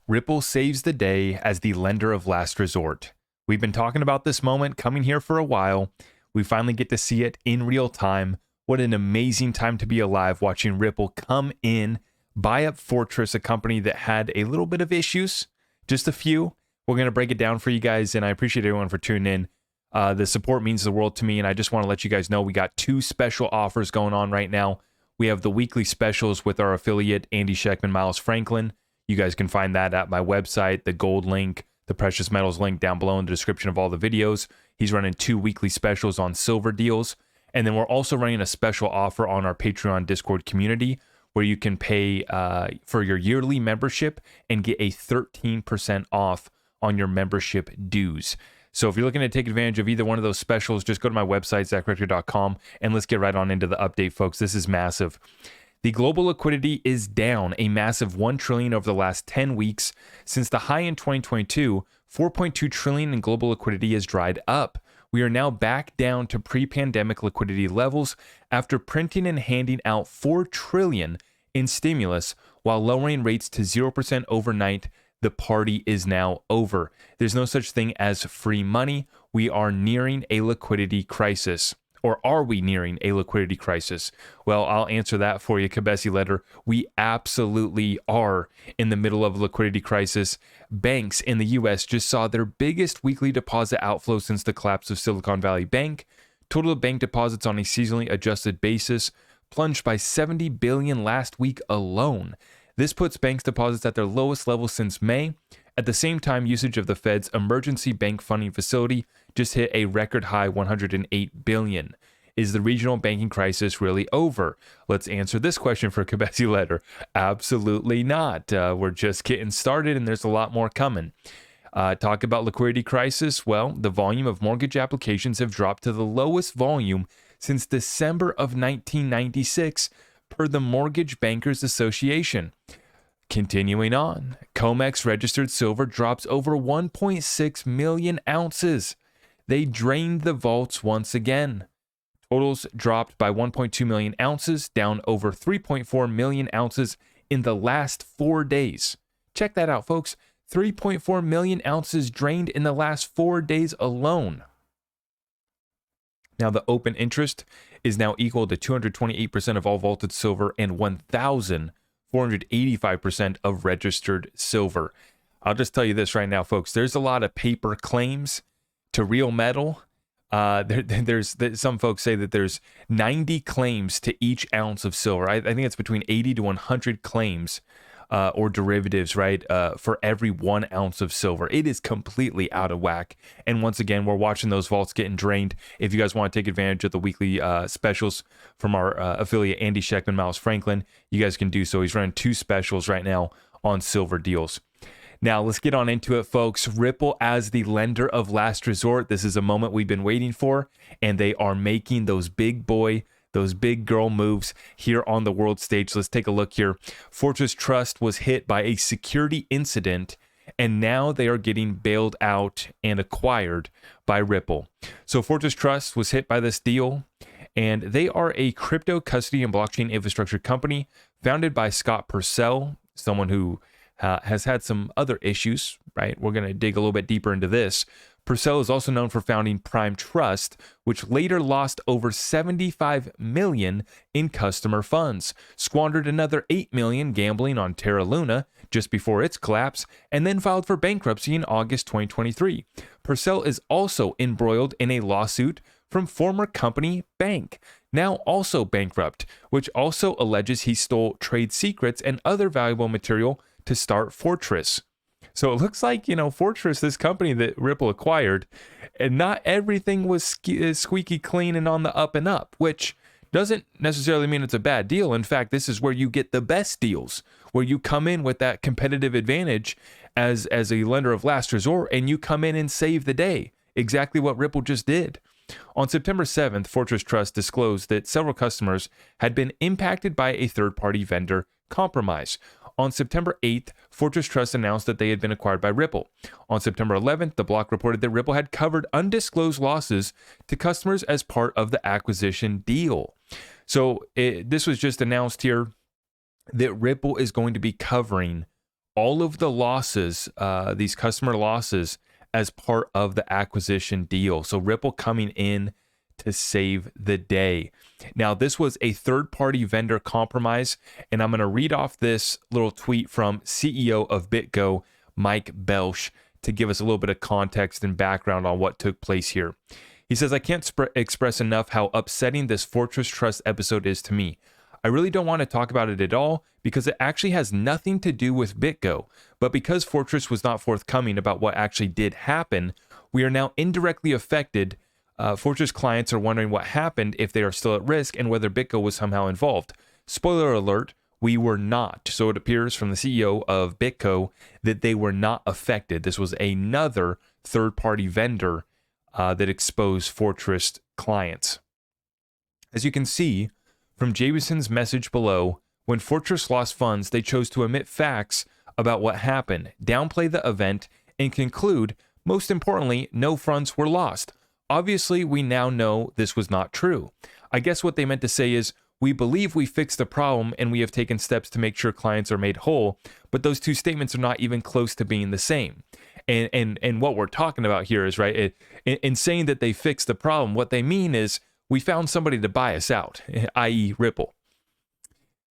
Ripple saves the day as the lender of last resort. We've been talking about this moment coming here for a while. We finally get to see it in real time. What an amazing time to be alive watching Ripple come in, buy up Fortress, a company that had a little bit of issues, just a few. We're going to break it down for you guys, and I appreciate everyone for tuning in. The support means the world to me, and I just want to let you guys know we got two special offers going on right now. We have the weekly specials with our affiliate, Andy Sheckman, Miles Franklin. You guys can find that at my website, the gold link, the precious metals link down below in the description of all the videos. He's running two weekly specials on silver deals. And then we're also running a special offer on our Patreon Discord community where you can pay for your yearly membership and get a 13% off on your membership dues. So if you're looking to take advantage of either one of those specials, just go to my website, zachrector.com, and let's get right on into the update, folks. This is massive. The global liquidity is down a massive $1 trillion over the last 10 weeks. Since the high in 2022, $4.2 trillion in global liquidity has dried up. We are now back down to pre-pandemic liquidity levels after printing and handing out $4 trillion in stimulus while lowering rates to 0% overnight. The party is now over. There's no such thing as free money. We are nearing a liquidity crisis. Or are we nearing a liquidity crisis? Well, I'll answer that for you, Kabesi Letter. We absolutely are in the middle of a liquidity crisis. Banks in the U.S. just saw their biggest weekly deposit outflow since the collapse of Silicon Valley Bank. Total bank deposits on a seasonally adjusted basis plunged by $70 billion last week alone. This puts banks' deposits at their lowest level since May. At the same time, usage of the Fed's emergency bank funding facility just hit a record high $108 billion. Is the regional banking crisis really over? Let's answer this question for Kabesi Letter. Absolutely not. We're just getting started and there's a lot more coming. Talk about liquidity crisis. Well, the volume of mortgage applications have dropped to the lowest volume since December of 1996 per the Mortgage Bankers Association. Continuing on, COMEX registered silver drops over 1.6 million ounces. They drained the vaults once again. Totals dropped by 1.2 million ounces, down over 3.4 million ounces in the last 4 days. Check that out, folks. 3.4 million ounces drained in the last 4 days alone. Now, the open interest is now equal to 228% of all vaulted silver and 1,485% of registered silver. I'll just tell you this right now, folks. There's a lot of paper claims to real metal. There's some folks say that there's 90 claims to each ounce of silver. I think it's between 80 to 100 claims or derivatives, right, for every 1 ounce of silver. It is completely out of whack. And once again, we're watching those vaults getting drained. If you guys want to take advantage of the weekly specials from our affiliate, Andy Sheckman, Miles Franklin, you guys can do so. He's running two specials right now on silver deals. Now, let's get on into it, folks. Ripple as the lender of last resort. This is a moment we've been waiting for, and they are making those big girl moves here on the world stage. Let's take a look here. Fortress Trust was hit by a security incident, and now they are getting bailed out and acquired by Ripple. So Fortress Trust was hit by this deal, and they are a crypto custody and blockchain infrastructure company founded by Scott Purcell, someone who has had some other issues, right? We're going to dig a little bit deeper into this. Purcell is also known for founding Prime Trust, which later lost over $75 million in customer funds, squandered another $8 million gambling on Terra Luna just before its collapse, and then filed for bankruptcy in August 2023. Purcell is also embroiled in a lawsuit from former company Bank, now also bankrupt, which also alleges he stole trade secrets and other valuable material to start Fortress. So it looks like, Fortress, this company that Ripple acquired, and not everything was squeaky clean and on the up and up, which doesn't necessarily mean it's a bad deal. In fact, this is where you get the best deals, where you come in with that competitive advantage as a lender of last resort, and you come in and save the day. Exactly what Ripple just did. On September 7th, Fortress Trust disclosed that several customers had been impacted by a third-party vendor compromise. On September 8th, Fortress Trust announced that they had been acquired by Ripple. On September 11th, the block reported that Ripple had covered undisclosed losses to customers as part of the acquisition deal. So this was just announced here that Ripple is going to be covering all of the losses, these customer losses, as part of the acquisition deal. So Ripple coming in to save the day. Now, this was a third-party vendor compromise, and I'm going to read off this little tweet from CEO of BitGo, Mike Belsch, to give us a little bit of context and background on what took place here. He says, "I can't express enough how upsetting this Fortress Trust episode is to me. I really don't want to talk about it at all because it actually has nothing to do with BitGo. But because Fortress was not forthcoming about what actually did happen, we are now indirectly affected. Fortress clients are wondering what happened, if they are still at risk, and whether BitGo was somehow involved. Spoiler alert, we were not." So it appears from the CEO of BitGo that they were not affected. This was another third-party vendor that exposed Fortress clients. As you can see from Jabeson's message below, when Fortress lost funds, they chose to omit facts about what happened, downplay the event, and conclude, most importantly, no funds were lost. Obviously, we now know this was not true. I guess what they meant to say is, we believe we fixed the problem and we have taken steps to make sure clients are made whole, but those two statements are not even close to being the same. And what we're talking about here is, right, in saying that they fixed the problem, what they mean is we found somebody to buy us out, i.e. Ripple.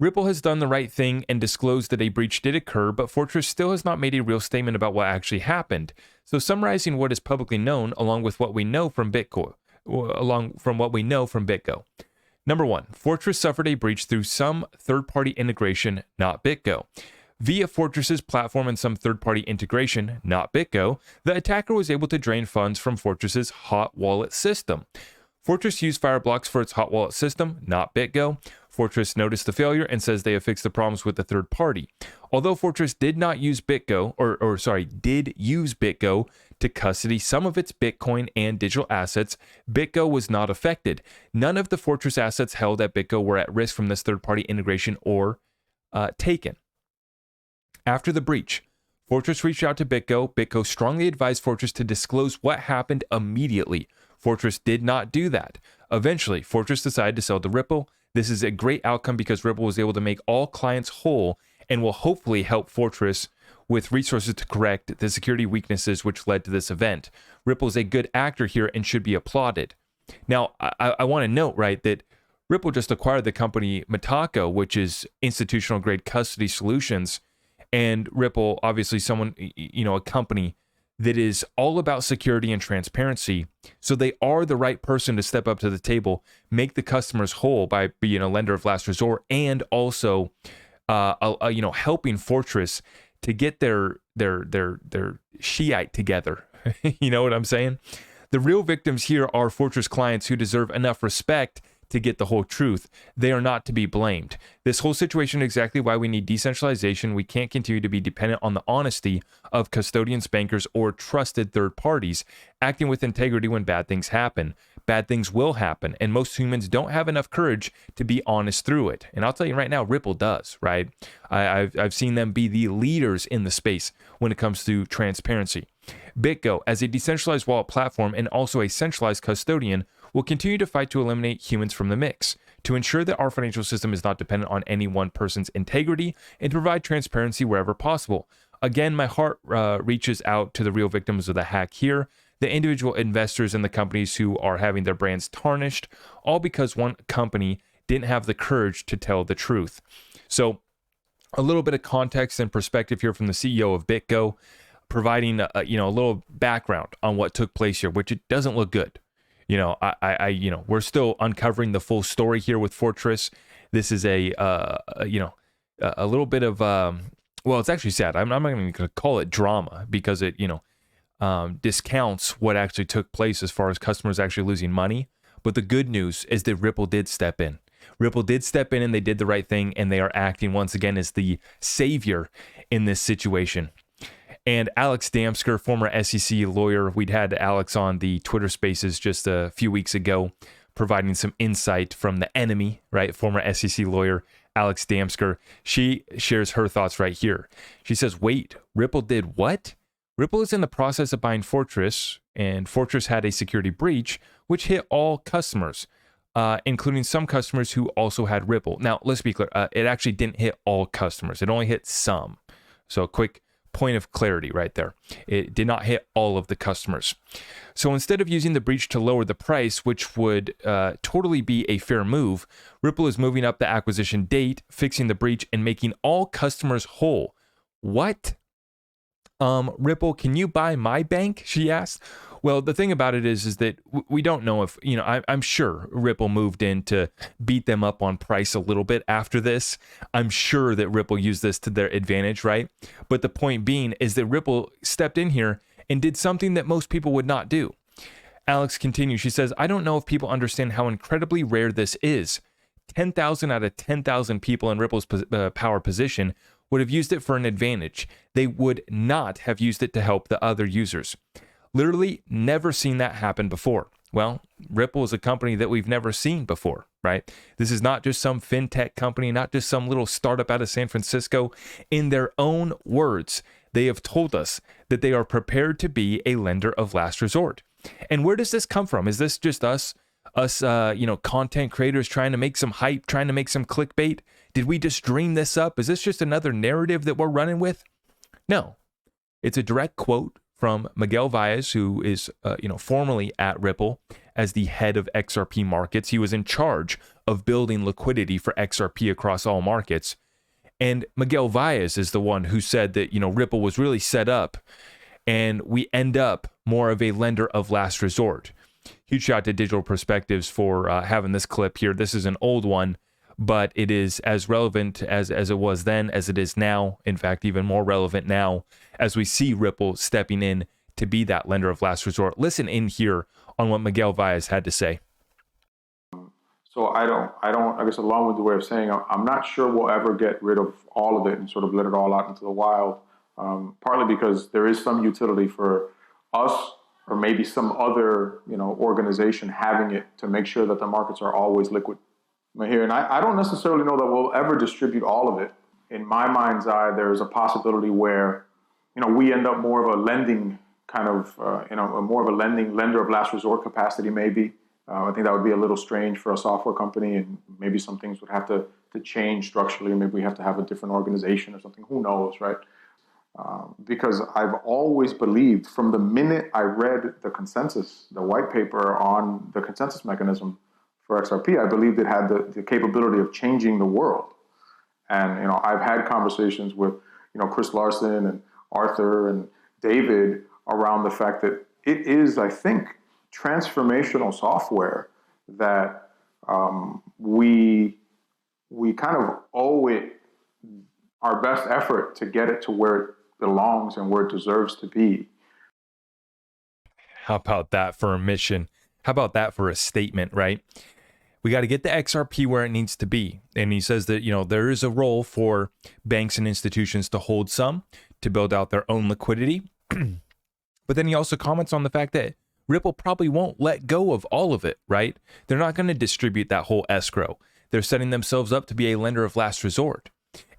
Ripple has done the right thing and disclosed that a breach did occur, but Fortress still has not made a real statement about what actually happened. So summarizing what is publicly known along with what we know from BitGo. Number one, Fortress suffered a breach through some third-party integration, not BitGo. Via Fortress's platform and some third-party integration, not BitGo, the attacker was able to drain funds from Fortress's hot wallet system. Fortress used Fireblocks for its hot wallet system, not BitGo. Fortress noticed the failure and says they have fixed the problems with the third party. Although Fortress did not use BitGo, did use BitGo to custody some of its Bitcoin and digital assets, BitGo was not affected. None of the Fortress assets held at BitGo were at risk from this third-party integration or taken. After the breach, Fortress reached out to BitGo. BitGo strongly advised Fortress to disclose what happened immediately. Fortress did not do that. Eventually, Fortress decided to sell to Ripple. This is a great outcome because Ripple was able to make all clients whole and will hopefully help Fortress with resources to correct the security weaknesses which led to this event. Ripple is a good actor here and should be applauded. Now, I want to note, right, that Ripple just acquired the company Mataco, which is institutional grade custody solutions, and Ripple, obviously a company that is all about security and transparency. So they are the right person to step up to the table, make the customers whole by being a lender of last resort, and also, helping Fortress to get their Shiite together. You know what I'm saying? The real victims here are Fortress clients who deserve enough respect to get the whole truth. They are not to be blamed. This whole situation is exactly why we need decentralization. We can't continue to be dependent on the honesty of custodians, bankers, or trusted third parties acting with integrity when bad things happen. Bad things will happen, and most humans don't have enough courage to be honest through it. And I'll tell you right now, Ripple does, right? I've seen them be the leaders in the space when it comes to transparency. BitGo, as a decentralized wallet platform and also a centralized custodian, will continue to fight to eliminate humans from the mix, to ensure that our financial system is not dependent on any one person's integrity, and to provide transparency wherever possible. Again, my heart reaches out to the real victims of the hack here, the individual investors and the companies who are having their brands tarnished, all because one company didn't have the courage to tell the truth. So, a little bit of context and perspective here from the CEO of BitGo, providing a little background on what took place here, which it doesn't look good. We're still uncovering the full story here with Fortress. This is a little bit of it's actually sad. I'm not even going to call it drama because it discounts what actually took place as far as customers actually losing money. But the good news is that Ripple did step in. Ripple did step in and they did the right thing, and they are acting once again as the savior in this situation. And Alex Damsker, former SEC lawyer, we'd had Alex on the Twitter Spaces just a few weeks ago, providing some insight from the enemy, right? Former SEC lawyer Alex Damsker. She shares her thoughts right here. She says, wait, Ripple did what? Ripple is in the process of buying Fortress, and Fortress had a security breach, which hit all customers, including some customers who also had Ripple. Now, let's be clear. It actually didn't hit all customers. It only hit some. So a quick point of clarity right there. It did not hit all of the customers. So instead of using the breach to lower the price, which would totally be a fair move, Ripple is moving up the acquisition date, fixing the breach, and making all customers whole. What? Ripple, can you buy my bank? She asked. Well, the thing about it is that we don't know if, I'm sure Ripple moved in to beat them up on price a little bit after this. I'm sure that Ripple used this to their advantage, right? But the point being is that Ripple stepped in here and did something that most people would not do. Alex continues. She says, I don't know if people understand how incredibly rare this is. 10,000 out of 10,000 people in Ripple's power position would have used it for an advantage. They would not have used it to help the other users. Literally never seen that happen before. Well, Ripple is a company that we've never seen before, right? This is not just some fintech company, not just some little startup out of San Francisco. In their own words, they have told us that they are prepared to be a lender of last resort. And where does this come from? Is this just us, content creators trying to make some hype, trying to make some clickbait? Did we just dream this up? Is this just another narrative that we're running with? No, it's a direct quote from Miguel Valles, who is, formerly at Ripple as the head of XRP markets. He was in charge of building liquidity for XRP across all markets. And Miguel Valles is the one who said that, Ripple was really set up and we end up more of a lender of last resort. Huge shout out to Digital Perspectives for having this clip here. This is an old one, but it is as relevant as it was then as it is now. In fact, even more relevant now as we see Ripple stepping in to be that lender of last resort. Listen in here on what Miguel Valles had to say. So I guess a long-winded way of saying, I'm not sure we'll ever get rid of all of it and sort of let it all out into the wild, partly because there is some utility for us or maybe some other, organization having it to make sure that the markets are always liquid. Here, and I don't necessarily know that we'll ever distribute all of it. In my mind's eye, there's a possibility where, we end up more of a lending kind of, more of a lender of last resort capacity, maybe. I think that would be a little strange for a software company, and maybe some things would have to change structurally. Maybe we have to have a different organization or something. Who knows, right? Because I've always believed from the minute I read the consensus, the white paper on the consensus mechanism for XRP, I believed it had the capability of changing the world. And, I've had conversations with, Chris Larson and Arthur and David around the fact that it is, I think, transformational software that we kind of owe it our best effort to get it to where it belongs and where it deserves to be. How about that for a mission? How about that for a statement, right? We got to get the XRP where it needs to be. And he says that, there is a role for banks and institutions to hold some, to build out their own liquidity. But then he also comments on the fact that Ripple probably won't let go of all of it, right? They're not going to distribute that whole escrow. They're setting themselves up to be a lender of last resort.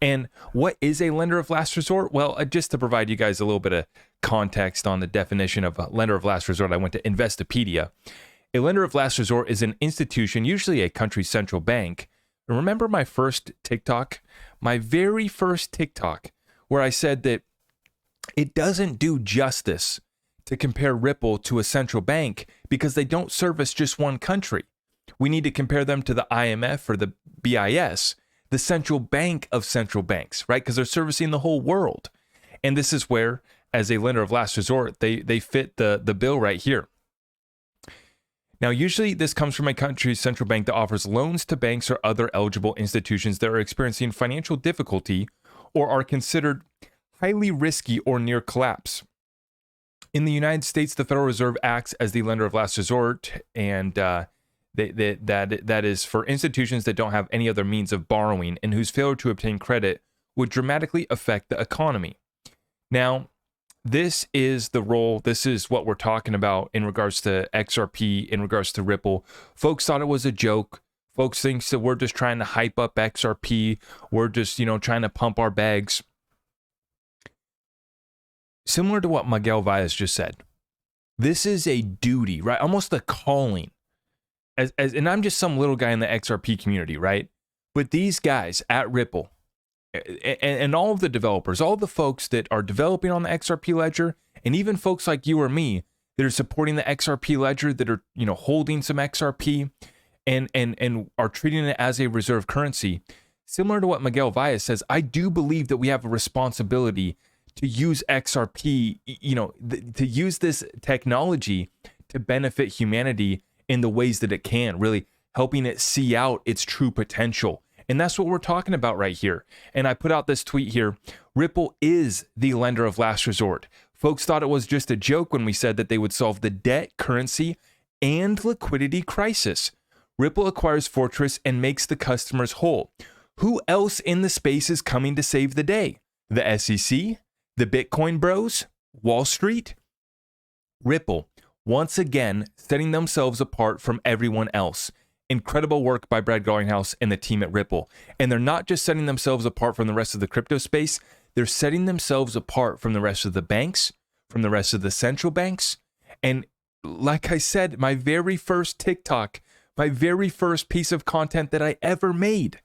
And what is a lender of last resort? Well, just to provide you guys a little bit of context on the definition of a lender of last resort, I went to Investopedia. A lender of last resort is an institution, usually a country's central bank. Remember my first TikTok? My very first TikTok, where I said that it doesn't do justice to compare Ripple to a central bank because they don't service just one country. We need to compare them to the IMF or the BIS, the central bank of central banks, right? Because they're servicing the whole world. And this is where, as a lender of last resort, they fit the bill right here. Now, usually this comes from a country's central bank that offers loans to banks or other eligible institutions that are experiencing financial difficulty or are considered highly risky or near collapse. In the United States, the Federal Reserve acts as the lender of last resort, and that is for institutions that don't have any other means of borrowing and whose failure to obtain credit would dramatically affect the economy. Now, this is the role, this is what we're talking about in regards to XRP, in regards to Ripple. Folks thought it was a joke. Folks think that we're just trying to hype up XRP. We're just, trying to pump our bags. Similar to what Miguel Valles just said, this is a duty, right? Almost a calling. And I'm just some little guy in the XRP community, right? But these guys at Ripple, and all of the developers, all the folks that are developing on the XRP ledger, and even folks like you or me that are supporting the XRP ledger, that are, holding some XRP and are treating it as a reserve currency. Similar to what Miguel Valles says, I do believe that we have a responsibility to use XRP, to use this technology to benefit humanity in the ways that it can, really helping it see out its true potential. And that's what we're talking about right here. And I put out this tweet here. Ripple is the lender of last resort. Folks thought it was just a joke when we said that they would solve the debt, currency, and liquidity crisis. Ripple acquires Fortress and makes the customers whole. Who else in the space is coming to save the day? The SEC? The Bitcoin bros? Wall Street? Ripple, once again, setting themselves apart from everyone else. Incredible work by Brad Garlinghouse and the team at Ripple. And they're not just setting themselves apart from the rest of the crypto space, they're setting themselves apart from the rest of the banks, from the rest of the central banks. And like I said, my very first TikTok, my very first piece of content that I ever made,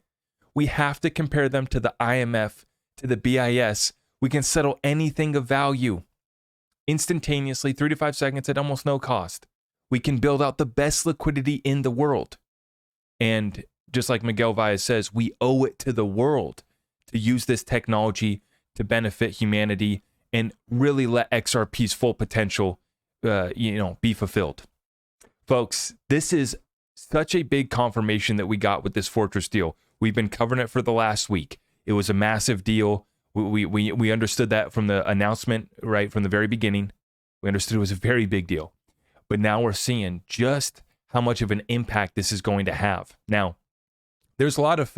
we have to compare them to the IMF, to the BIS. We can settle anything of value instantaneously, 3 to 5 seconds at almost no cost. We can build out the best liquidity in the world. And just like Miguel Valles says, we owe it to the world to use this technology to benefit humanity and really let XRP's full potential, be fulfilled. Folks, this is such a big confirmation that we got with this Fortress deal. We've been covering it for the last week. It was a massive deal. We understood that from the announcement, right from the very beginning. We understood it was a very big deal. But now we're seeing just how much of an impact this is going to have. Now, there's a lot of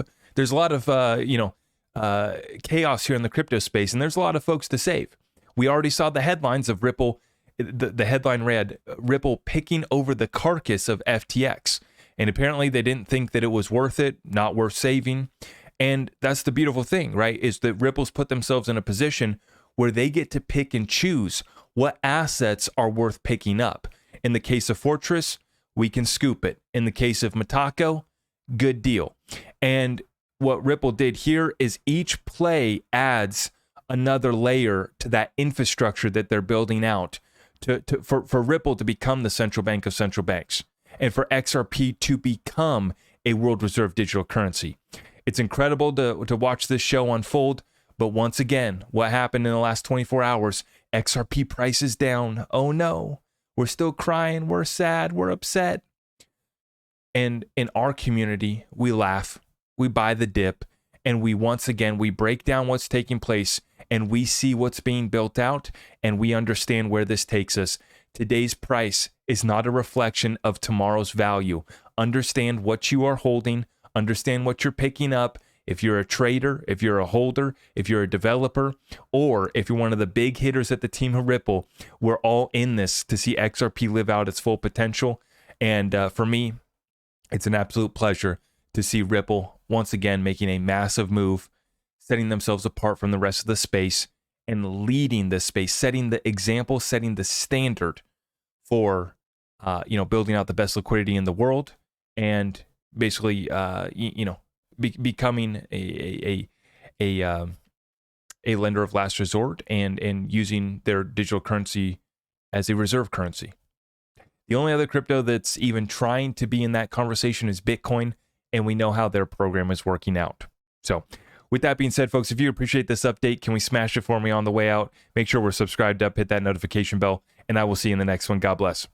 chaos here in the crypto space, and there's a lot of folks to save. We already saw the headlines of Ripple. The headline read, Ripple picking over the carcass of FTX. And apparently they didn't think that it was worth it, not worth saving. And that's the beautiful thing, right? Is that Ripple's put themselves in a position where they get to pick and choose what assets are worth picking up. In the case of Fortress, we can scoop it. In the case of Mataco, good deal. And what Ripple did here is each play adds another layer to that infrastructure that they're building out for Ripple to become the central bank of central banks and for XRP to become a world reserve digital currency. It's incredible to watch this show unfold. But once again, what happened in the last 24 hours, XRP price is down. Oh no, we're still crying. We're sad. We're upset. And in our community, we laugh, we buy the dip, and we break down what's taking place, and we see what's being built out, and we understand where this takes us. Today's price is not a reflection of tomorrow's value. Understand what you are holding, understand what you're picking up. If you're a trader, if you're a holder, if you're a developer, or if you're one of the big hitters at the team of Ripple, we're all in this to see XRP live out its full potential. And for me, it's an absolute pleasure to see Ripple once again making a massive move, setting themselves apart from the rest of the space and leading this space, setting the example, setting the standard for, building out the best liquidity in the world and basically, becoming a lender of last resort and using their digital currency as a reserve currency. The only other crypto that's even trying to be in that conversation is Bitcoin, and we know how their program is working out. So with that being said, folks, if you appreciate this update, can we smash it for me on the way out? Make sure we're subscribed up, hit that notification bell, and I will see you in the next one. God bless.